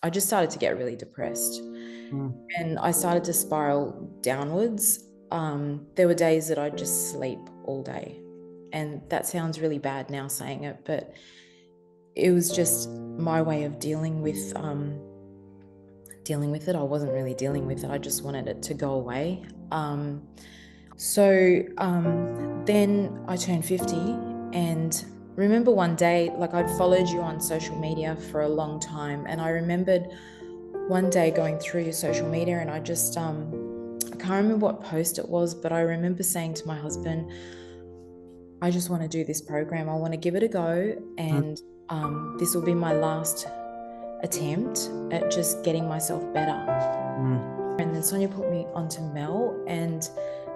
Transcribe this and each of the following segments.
I just started to get really depressed, and I started to spiral downwards. There were days that I'd just sleep all day, and that sounds really bad now saying it, but it was just my way of dealing with it. I wasn't really dealing with it. I just wanted it to go away. Then I turned 50, and remember one day, like, I'd followed you on social media for a long time, and I remembered one day going through your social media, and I just I can't remember what post it was, but I remember saying to my husband, I just want to do this program. I want to give it a go, and this will be my last attempt at just getting myself better. And then Sonia put me onto Mel, and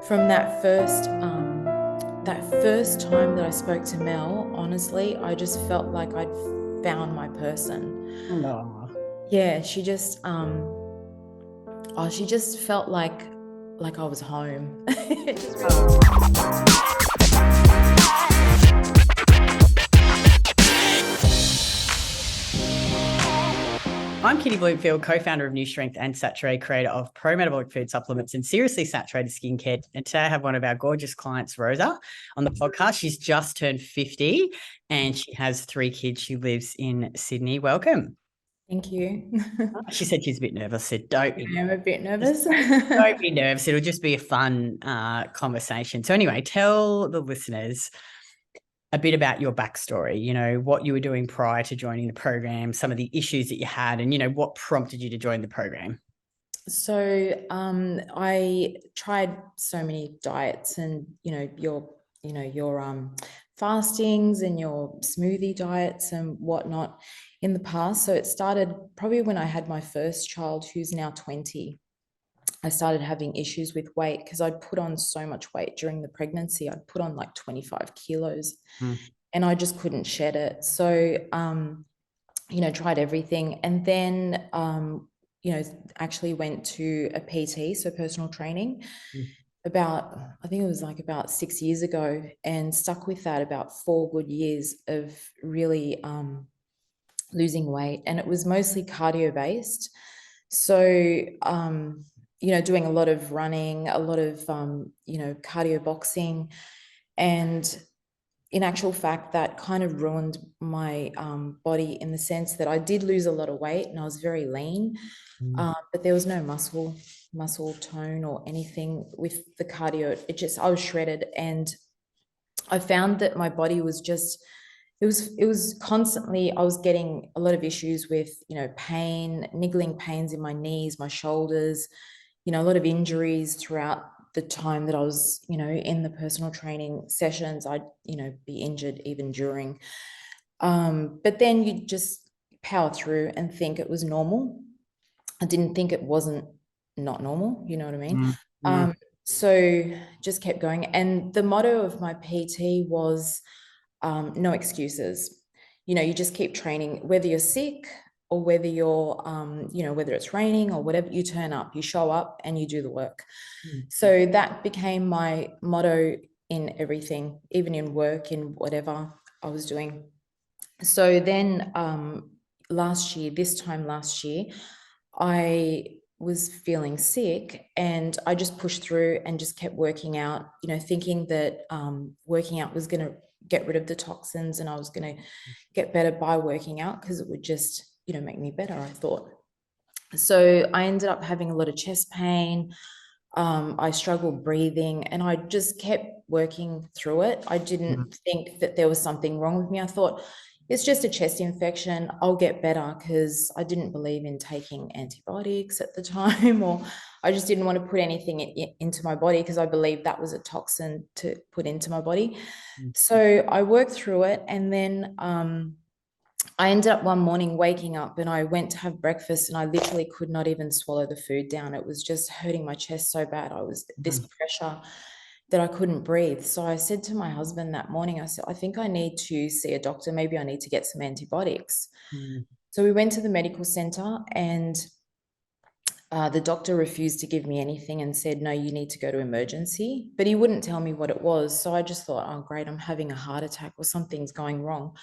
from that first time that I spoke to Mel, honestly, I just felt like I'd found my person. Oh. Yeah, she just felt like I was home. It just really... I'm Kitty Bloomfield, co-founder of New Strength and Saturée, creator of pro-metabolic food supplements and seriously saturated skincare. And today I have one of our gorgeous clients, Rosa, on the podcast. She's just turned 50 and she has 3 kids. She lives in Sydney. Welcome. Thank you. She said she's a bit nervous. I said, don't be. I'm a bit nervous. Don't be nervous. It'll just be a fun conversation. So anyway, tell the listeners a bit about your backstory, you know, what you were doing prior to joining the program, some of the issues that you had, and, you know, what prompted you to join the program. So I tried so many diets, and, your fastings and your smoothie diets and whatnot in the past. So it started probably when I had my first child, who's now 20. I started having issues with weight because I'd put on so much weight during the pregnancy. I'd put on like 25 kilos and I just couldn't shed it. So, tried everything. And then, actually went to a PT, so personal training, I think it was like about 6 years ago, and stuck with that about 4 good years of really losing weight. And it was mostly cardio based. So, doing a lot of running, a lot of, cardio boxing. And in actual fact, that kind of ruined my body, in the sense that I did lose a lot of weight and I was very lean, but there was no muscle tone or anything with the cardio. I was shredded, and I found that my body was just, it was constantly, I was getting a lot of issues with, pain, niggling pains in my knees, my shoulders, a lot of injuries throughout the time that I was, in the personal training sessions. I'd, be injured even during. But then you just power through and think it was normal. I didn't think it wasn't not normal, you know what I mean? So just kept going. And the motto of my PT was no excuses. You just keep training, whether you're sick or whether you're, whether it's raining or whatever, you turn up, you show up and you do the work. So that became my motto in everything, even in work, in whatever I was doing. So then this time last year, I was feeling sick, and I just pushed through and just kept working out, thinking that working out was going to get rid of the toxins, and I was going to get better by working out because it would just, make me better, I thought. So I ended up having a lot of chest pain. I struggled breathing, and I just kept working through it. I didn't think that there was something wrong with me. I thought, it's just a chest infection, I'll get better, because I didn't believe in taking antibiotics at the time, or I just didn't want to put anything into my body because I believed that was a toxin to put into my body. So I worked through it, and then I ended up one morning waking up, and I went to have breakfast, and I literally could not even swallow the food down. It was just hurting my chest so bad. I was this pressure that I couldn't breathe. So I said to my husband that morning, I said, I think I need to see a doctor. Maybe I need to get some antibiotics. So we went to the medical center, and the doctor refused to give me anything and said, no, you need to go to emergency. But he wouldn't tell me what it was. So I just thought, oh, great, I'm having a heart attack or something's going wrong.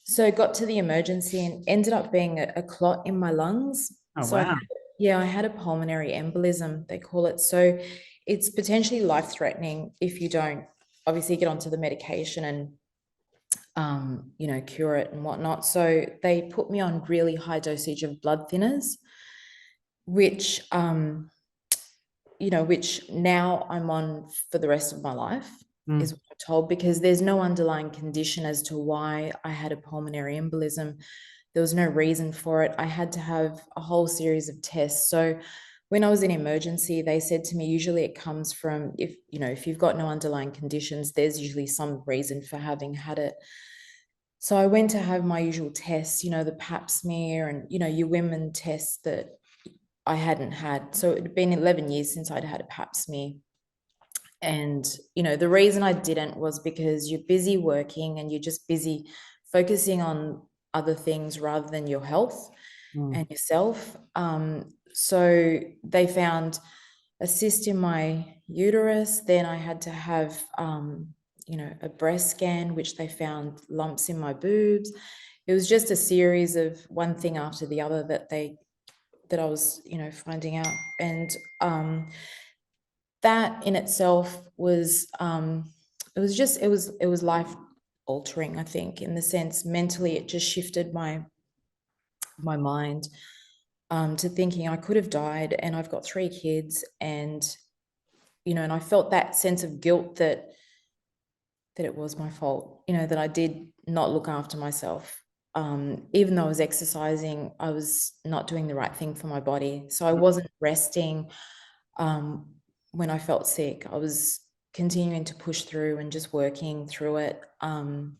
So got to the emergency and ended up being a clot in my lungs. Oh, So wow. I had a pulmonary embolism, they call it. So it's potentially life-threatening if you don't obviously get onto the medication and cure it and whatnot. So they put me on really high dosage of blood thinners, which which now I'm on for the rest of my life, is what I'm told, because there's no underlying condition as to why I had a pulmonary embolism. There was no reason for it. I had to have a whole series of tests. So when I was in emergency, they said to me, usually it comes from, if you've got no underlying conditions, there's usually some reason for having had it. So I went to have my usual tests, the pap smear and, your women tests that I hadn't had. So it had been 11 years since I'd had a pap smear. And, the reason I didn't was because you're busy working and you're just busy focusing on other things rather than your health and yourself. So they found a cyst in my uterus. Then I had to have, a breast scan, which they found lumps in my boobs. It was just a series of one thing after the other that I was, finding out. And that in itself was, it was life altering, I think, in the sense mentally, it just shifted my mind to thinking I could have died, and I've got 3 kids, and, and I felt that sense of guilt that it was my fault, that I did not look after myself. Even though I was exercising, I was not doing the right thing for my body. So I wasn't resting when I felt sick. I was continuing to push through and just working through it. And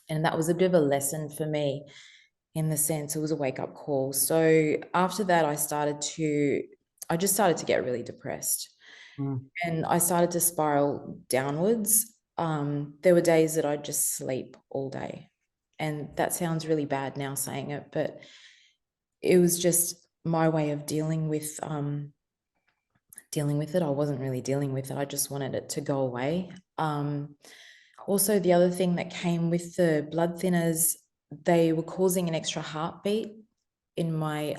that was a bit of a lesson for me, in the sense it was a wake-up call. So after that, I just started to get really depressed. And I started to spiral downwards. There were days that I'd just sleep all day. And that sounds really bad now saying it, but it was just my way of dealing with it. I wasn't really dealing with it. I just wanted it to go away. Also, the other thing that came with the blood thinners, they were causing an extra heartbeat in my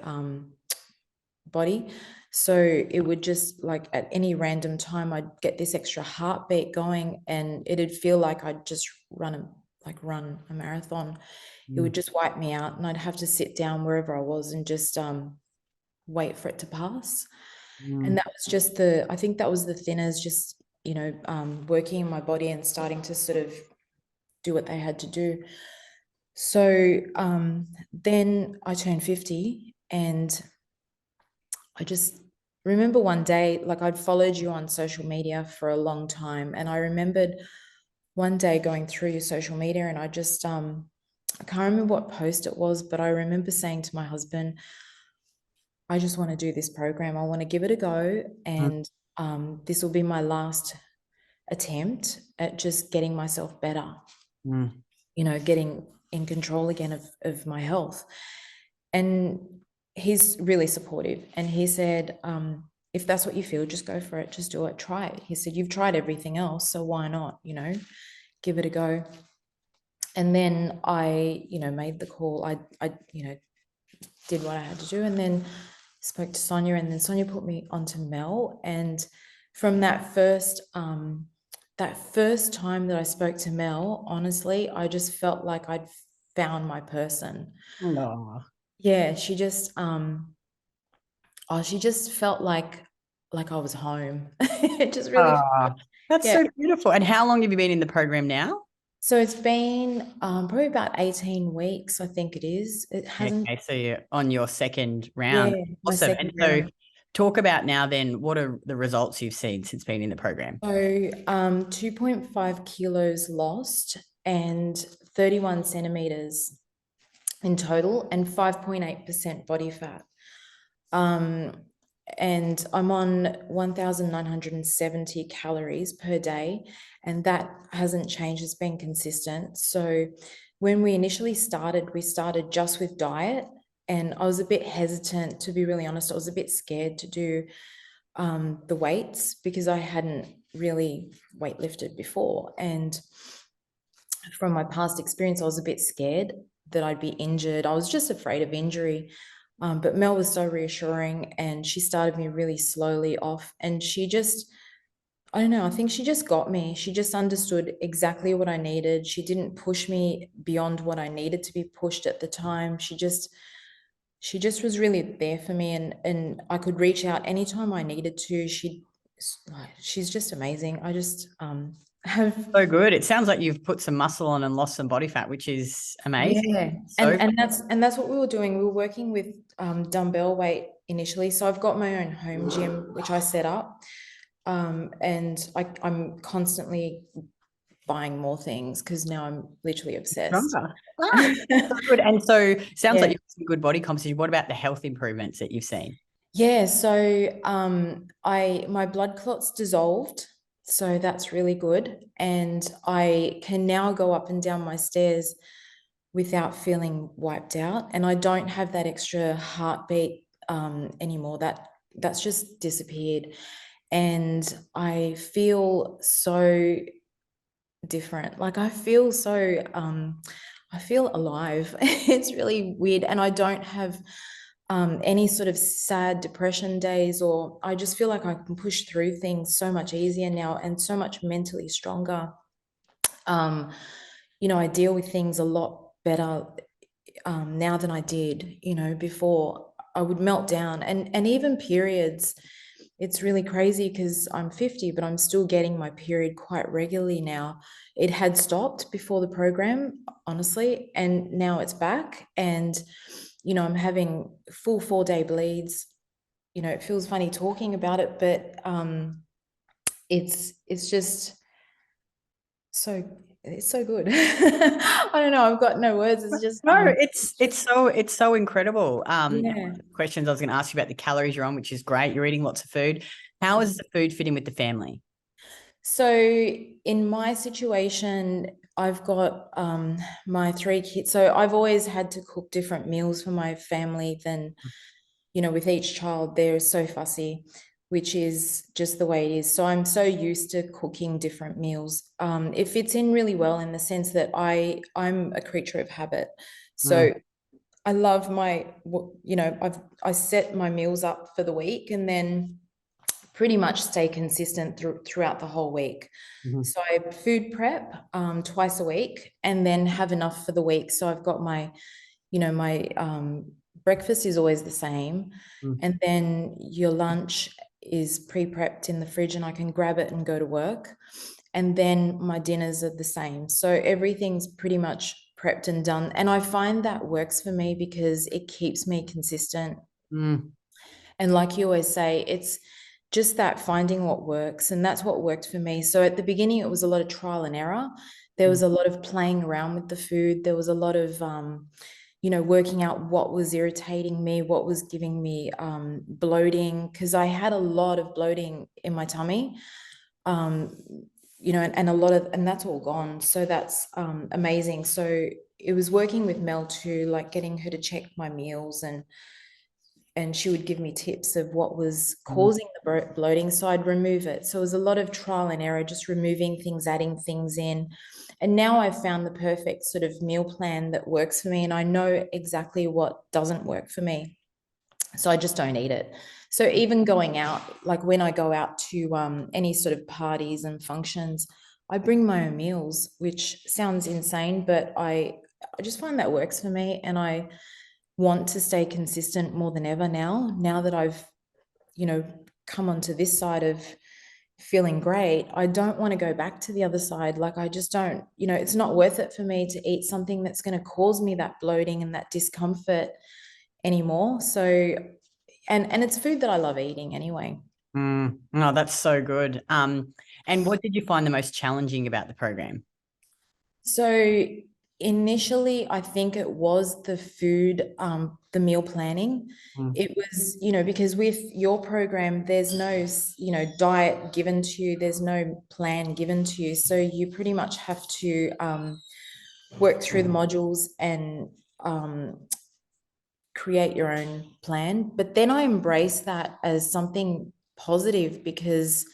body. So it would just, like, at any random time, I'd get this extra heartbeat going, and it'd feel like I'd just run a marathon. It would just wipe me out, and I'd have to sit down wherever I was and just wait for it to pass. And that was just I think that was the thinners just, working in my body and starting to sort of do what they had to do. So then I turned 50, and I just remember one day, like, I'd followed you on social media for a long time. And I remembered one day going through your social media, and I just, I can't remember what post it was, but I remember saying to my husband, I just want to do this program. I want to give it a go. And this will be my last attempt at just getting myself better, getting in control again of my health. And he's really supportive. And he said, if that's what you feel, just go for it. Just do it. Try it. He said, you've tried everything else, so why not, give it a go. And then I, made the call. I did what I had to do, and then spoke to Sonia, and then Sonia put me onto Mel. And from that first time that I spoke to Mel, honestly, I just felt like I'd found my person. Oh. Yeah, she just felt like I was home. It just really That's yeah. so beautiful. And how long have you been in the program now? So it's been probably about 18 weeks, I think it is. It hasn't. Okay, so you're on your second round. Yeah, my Awesome. second And so round. talk about now then, what are the results you've seen since being in the program? So 2.5 kilos lost and 31 centimeters in total, and 5.8% body fat. And I'm on 1,970 calories per day, and that hasn't changed. It's been consistent. So when we initially started, we started just with diet, and I was a bit hesitant, to be really honest. I was a bit scared to do the weights because I hadn't really weightlifted before. And from my past experience, I was a bit scared that I'd be injured. I was just afraid of injury. But Mel was so reassuring, and she started me really slowly off. And she just, I don't know, I think she just got me. She just understood exactly what I needed. She didn't push me beyond what I needed to be pushed at the time. She just was really there for me, and I could reach out anytime I needed to. She's just amazing. I just have So good. It sounds like you've put some muscle on and lost some body fat, which is amazing. yeah, So and that's what we were doing. We were working with dumbbell weight initially. So I've got my own home gym which I set up, and I'm constantly buying more things because now I'm literally obsessed. stronger. Ah, so good. And so sounds Yeah. like you've got some good body composition. What about the health improvements that you've seen? Yeah, so I my blood clots dissolved, so that's really good, and I can now go up and down my stairs without feeling wiped out, and I don't have that extra heartbeat anymore. That's just disappeared, and I feel so different. Like I feel alive. It's really weird, and I don't have any sort of sad depression days, or I just feel like I can push through things so much easier now and so much mentally stronger. Um, I deal with things a lot better now than I did, before. I would melt down, and even periods. It's really crazy because I'm 50, but I'm still getting my period quite regularly now. It had stopped before the program, honestly, and now it's back. And, I'm having full 4-day bleeds. It feels funny talking about it, but it's just so it's so good. I don't know. I've got no words. It's just No, it's so incredible. yeah. Questions I was going to ask you about the calories you're on, which is great. You're eating lots of food. How is the food fit in with the family? So in my situation, I've got my 3 kids. So I've always had to cook different meals for my family than, with each child. They're so fussy, which is just the way it is. So I'm so used to cooking different meals. It fits in really well in the sense that I'm a creature of habit. So Mm, I love I set my meals up for the week, and then pretty much stay consistent throughout the whole week. mhm, So I food prep twice a week, and then have enough for the week. So I've got my breakfast is always the same, mm, and then your lunch is pre-prepped in the fridge, and I can grab it and go to work. And then my dinners are the same. So everything's pretty much prepped and done. And I find that works for me because it keeps me consistent. mm, And like you always say, it's just that finding what works. And that's what worked for me. So at the beginning, it was a lot of trial and error. There mm, was a lot of playing around with the food. There was a lot of, working out what was irritating me, what was giving me bloating, because I had a lot of bloating in my tummy. Um, and a lot of, and that's all gone. So that's amazing. So it was working with Mel too, like getting her to check my meals, and she would give me tips of what was mm. causing the bloating, so I'd remove it. So it was a lot of trial and error, just removing things, adding things in. And now I've found the perfect sort of meal plan that works for me, and I know exactly what doesn't work for me. So I just don't eat it. So even going out, like when I go out to any sort of parties and functions, I bring my own meals, which sounds insane, but I just find that works for me, and I want to stay consistent more than ever now that I've, you know, come onto this side of feeling great. I don't want to go back to the other side. Like I just don't, it's not worth it for me to eat something that's going to cause me that bloating and that discomfort anymore. So, and it's food that I love eating anyway. No, that's so good. And what did you find the most challenging about the program? So initially, I think it was the food, the meal planning. Mm, It was, because with your program, there's no, diet given to you, there's no plan given to you. So you pretty much have to work through the modules and create your own plan. But then I embrace that as something positive because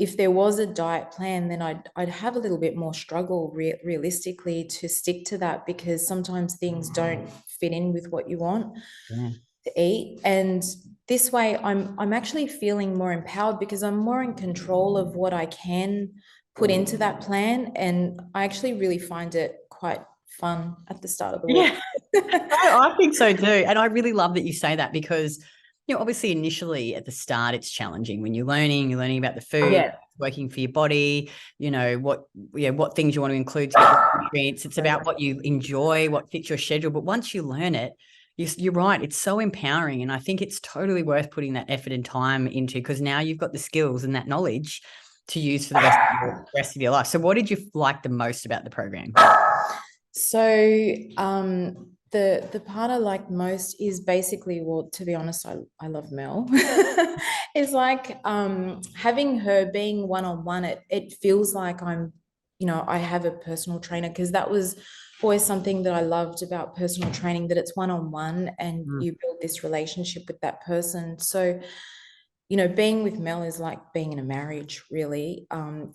if there was a diet plan, then I'd have a little bit more struggle realistically to stick to that, because sometimes things don't fit in with what you want to eat. And this way I'm actually feeling more empowered, because I'm more in control of what I can put into that plan. And I actually really find it quite fun at the start of the week. I think so too. And I really love that you say that, because, obviously initially at the start, it's challenging when you're learning about the food, working for your body, what things you want to include to get the nutrients. It's about what you enjoy, what fits your schedule. But once you learn it, you're right. It's so empowering. And I think it's totally worth putting that effort and time into, because now you've got the skills and that knowledge to use for the rest of your life. So what did you like the most about the program? So the part I like most is basically, well, to be honest, I love Mel. It's like having her being one-on-one, it feels like I have a personal trainer, because that was always something that I loved about personal training, that it's one-on-one and you build this relationship with that person. So being with Mel is like being in a marriage, really.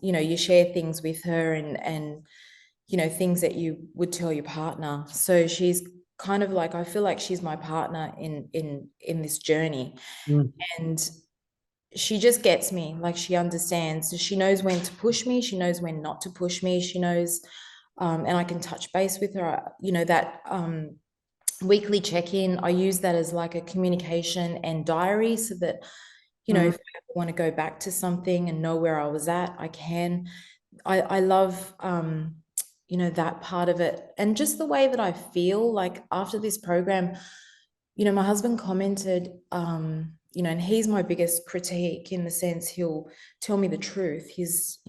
You share things with her, and things that you would tell your partner. So she's kind of like, I feel like she's my partner in this journey. And she just gets me, like she understands. So she knows when to push me, she knows when not to push me, she knows, and I can touch base with her. That weekly check-in, I use that as like a communication and diary, so that if I want to go back to something and know where I was at, I can. I love that part of it, and just the way that I feel like after this program. My husband commented, and he's my biggest critique, in the sense he'll tell me the truth. He's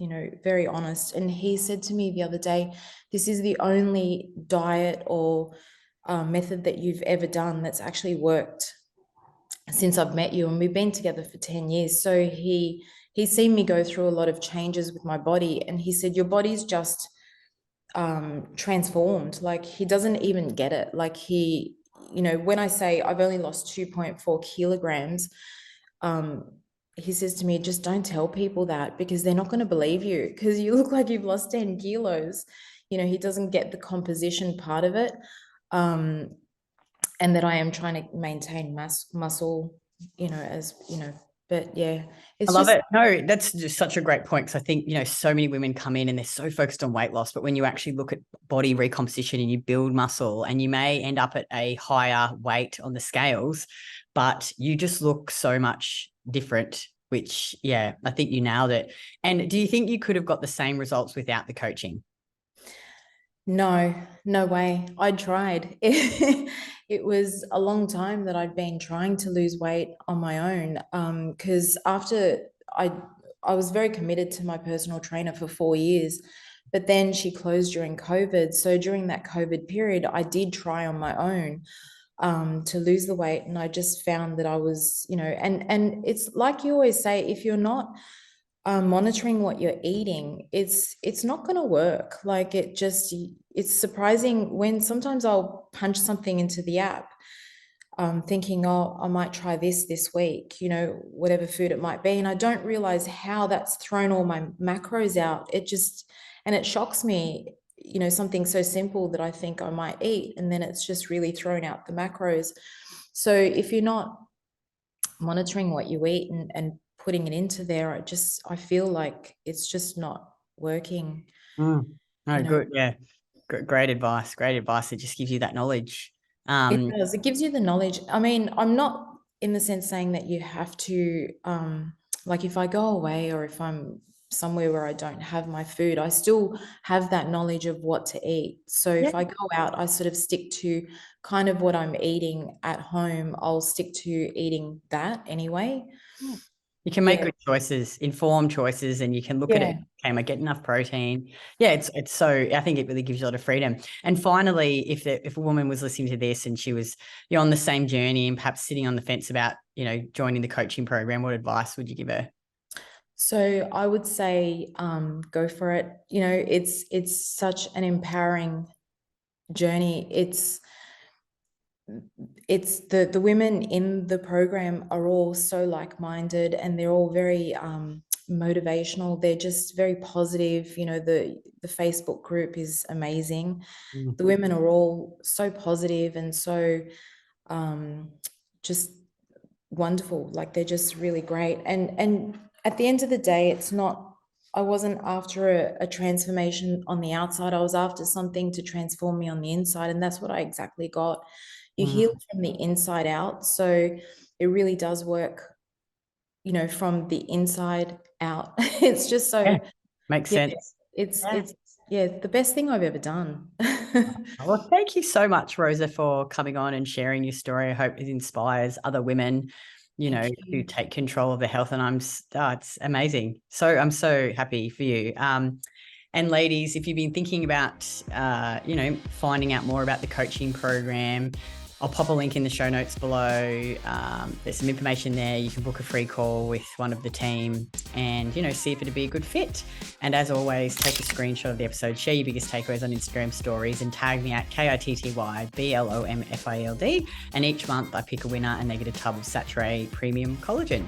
very honest, and he said to me the other day, this is the only diet or method that you've ever done that's actually worked since I've met you, and we've been together for 10 years. So he's seen me go through a lot of changes with my body, and he said, your body's just transformed. Like, he doesn't even get it. Like, when I say I've only lost 2.4 kilograms, he says to me, just don't tell people that, because they're not going to believe you, because you look like you've lost 10 kilos. He doesn't get the composition part of it. And that I am trying to maintain muscle, but yeah, I love it. No, that's just such a great point, because I think, so many women come in and they're so focused on weight loss, but when you actually look at body recomposition and you build muscle, and you may end up at a higher weight on the scales, but you just look so much different, which, I think you nailed it. And do you think you could have got the same results without the coaching? No, no way. I tried. It was a long time that I'd been trying to lose weight on my own. Because after I was very committed to my personal trainer for 4 years, but then she closed during COVID. So during that COVID period, I did try on my own to lose the weight, and I just found that I was, and it's like you always say, if you're not monitoring what you're eating, it's not going to work. Like, it's surprising when sometimes I'll punch something into the app, thinking, oh, I might try this week, whatever food it might be, and I don't realize how that's thrown all my macros out. And it shocks me, something so simple that I think I might eat, and then it's just really thrown out the macros. So if you're not monitoring what you eat and putting it into there, I feel like it's just not working. No, good. Yeah. Great advice. Great advice. It just gives you that knowledge. It does. It gives you the knowledge. I mean, I'm not in the sense saying that you have to, like, if I go away or if I'm somewhere where I don't have my food, I still have that knowledge of what to eat. So if I go out, I sort of stick to kind of what I'm eating at home. I'll stick to eating that anyway. You can make good choices, informed choices, and you can look at it. Okay, am I getting enough protein? Yeah, it's so, I think it really gives you a lot of freedom. And finally, if a woman was listening to this and she was on the same journey and perhaps sitting on the fence about, joining the coaching program, what advice would you give her? So I would say, go for it. It's such an empowering journey. It's the women in the program are all so like-minded, and they're all very motivational. They're just very positive. You know, the Facebook group is amazing. The women are all so positive and so just wonderful. Like, they're just really great. And at the end of the day, it's not, I wasn't after a transformation on the outside. I was after something to transform me on the inside. And that's what I exactly got. You heal from the inside out. So it really does work, you know, from the inside out. It's just so, makes sense. It's the best thing I've ever done. Well, thank you so much, Rosa, for coming on and sharing your story. I hope it inspires other women, you know, to take control of their health. And it's amazing. So I'm so happy for you. And ladies, if you've been thinking about, you know, finding out more about the coaching program, I'll pop a link in the show notes below. There's some information there. You can book a free call with one of the team and, you know, see if it'd be a good fit. And as always, take a screenshot of the episode, share your biggest takeaways on Instagram stories and tag me at KITTYBLOMFILD. And each month I pick a winner and they get a tub of Saturée Premium Collagen.